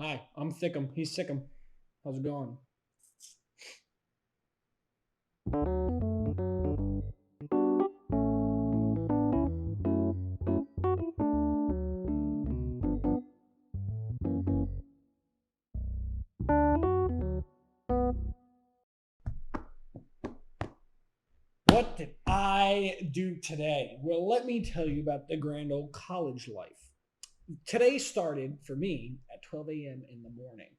Hi, I'm Thickum. He's Sickum. How's it going? What did I do today? Well, let me tell you about the grand old college life. Today started for me at 12 a.m. in the morning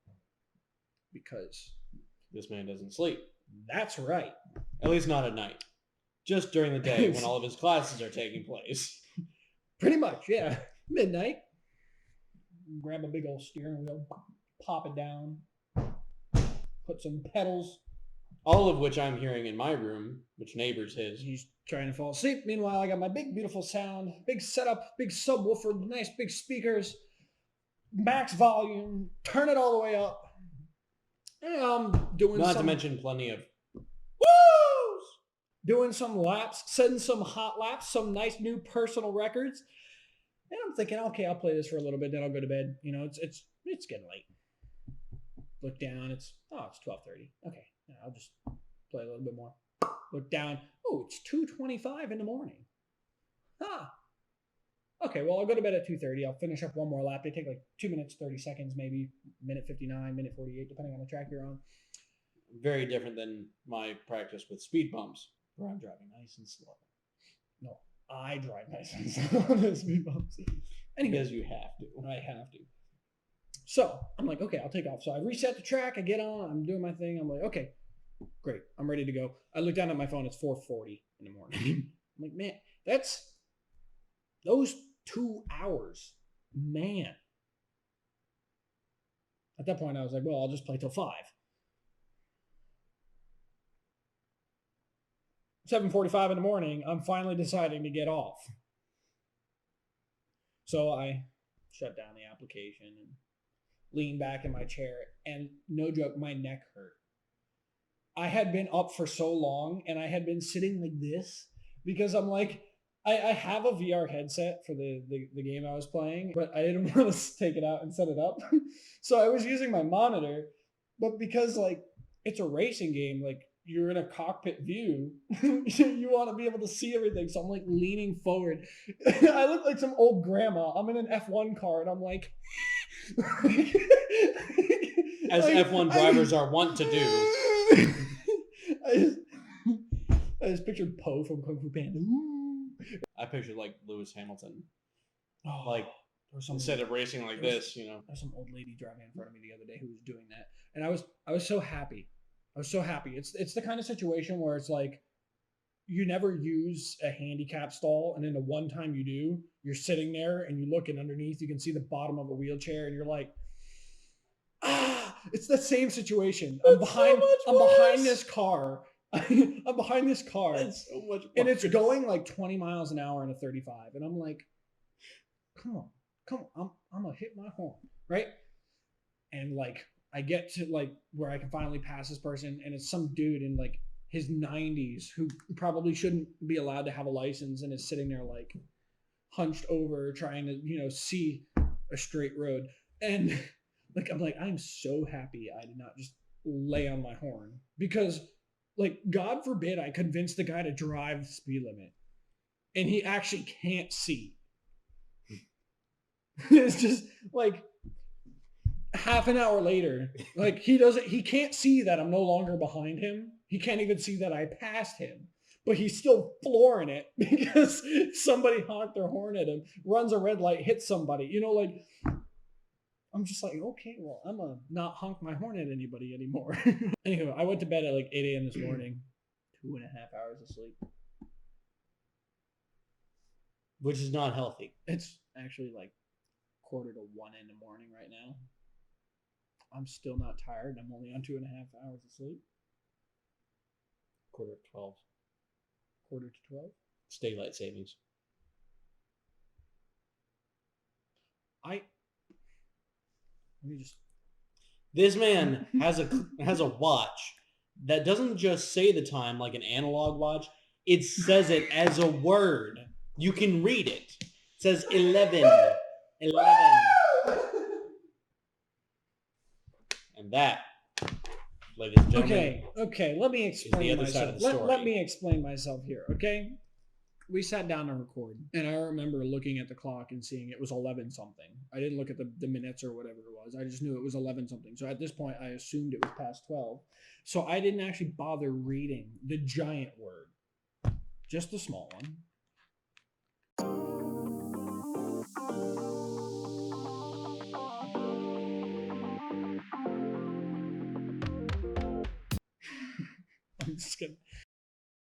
because This man doesn't sleep. that's right. At least not at night. Just during the day when all of his classes are taking place. Pretty much, yeah. Midnight. Grab a big old steering wheel, pop it down, put some pedals. All of which I'm hearing in my room, which neighbors his. He's trying to fall asleep. Meanwhile, I got my big, beautiful sound, big setup, big subwoofer, nice big speakers, max volume, turn it all the way up. And I'm doing Not to mention plenty of woos, doing some laps, setting some hot laps, some nice new personal records. And I'm thinking, okay, I'll play this for a little bit, then I'll go to bed. You know, it's getting late. Look down, it's 12:30. Okay, yeah, I'll just play a little bit more. Look down, oh, it's 2:25 in the morning. Okay, well, I'll go to bed at 2:30. I'll finish up one more lap. They take like 2 minutes, 30 seconds, maybe minute 59, minute 48, depending on the track you're on. very different than my practice with speed bumps, where I'm driving nice and slow. No, I drive nice and slow on the speed bumps. Anyway, Because you have to. I have to. So I'm like, okay, I'll take off. So I reset the track. I get on. I'm doing my thing. I'm like, okay, great. I'm ready to go. I look down at my phone. It's 4:40 in the morning. I'm like, man, that's those 2 hours, man. At that point, I was like, well, I'll just play till 5. 7:45 in the morning, I'm finally deciding to get off. So I shut down the application and lean back in my chair, and no joke, my neck hurt. I had been up for so long, and I had been sitting like this because I'm like, I have a VR headset for the game I was playing, but I didn't want to take it out and set it up. So I was using my monitor, but because like it's a racing game, like you're in a cockpit view, you want to be able to see everything. So I'm like leaning forward. I look like some old grandma. I'm in an F1 car, and I'm like, As F1 drivers are wont to do. I just pictured Poe from Kung Fu Panda. I pictured like Lewis Hamilton. Oh, Like, there was some, instead of racing like this, you know. there was some old lady driving in front of me the other day who was doing that, and I was so happy. I was so happy. It's the kind of situation where it's like you never use a handicap stall, and then the one time you do, you're sitting there and you look, and underneath you can see the bottom of a wheelchair, and you're like, it's the same situation. I'm behind this car. I'm behind this car. That's so much and it's going like 20 miles an hour in a 35. And I'm like, come on, I'm gonna hit my horn, right? And like I get to like where I can finally pass this person, and it's some dude in like his 90s who probably shouldn't be allowed to have a license, and is sitting there like hunched over trying to, you know, see a straight road. And like I'm like, I'm so happy I did not just lay on my horn, because like God forbid I convince the guy to drive the speed limit and he actually can't see. It's just like half an hour later, like he can't see that I'm no longer behind him. He can't even see that I passed him, but he's still flooring it because somebody honked their horn at him, runs a red light, hits somebody, you know, like I'm just like, okay, well, I'm gonna not honk my horn at anybody anymore. Anyway, I went to bed at like 8 a.m. this morning, 2.5 hours of sleep. Which is not healthy. It's actually like 1:45 in the morning right now. I'm still not tired. I'm only on 2.5 hours of sleep. 11:45. 11:45. It's daylight savings. Let me just. This man has a watch that doesn't just say the time like an analog watch. It says it as a word. You can read it. It says 11. that, ladies and gentlemen, Okay. Let me explain other side myself. of the story. Let me explain myself here. Okay. We sat down to record, and I remember looking at the clock and seeing it was 11 something. I didn't look at the minutes or whatever it was. I just knew it was 11 something. So at this point, I assumed it was past 12. So I didn't actually bother reading the giant word, just the small one. I'm just gonna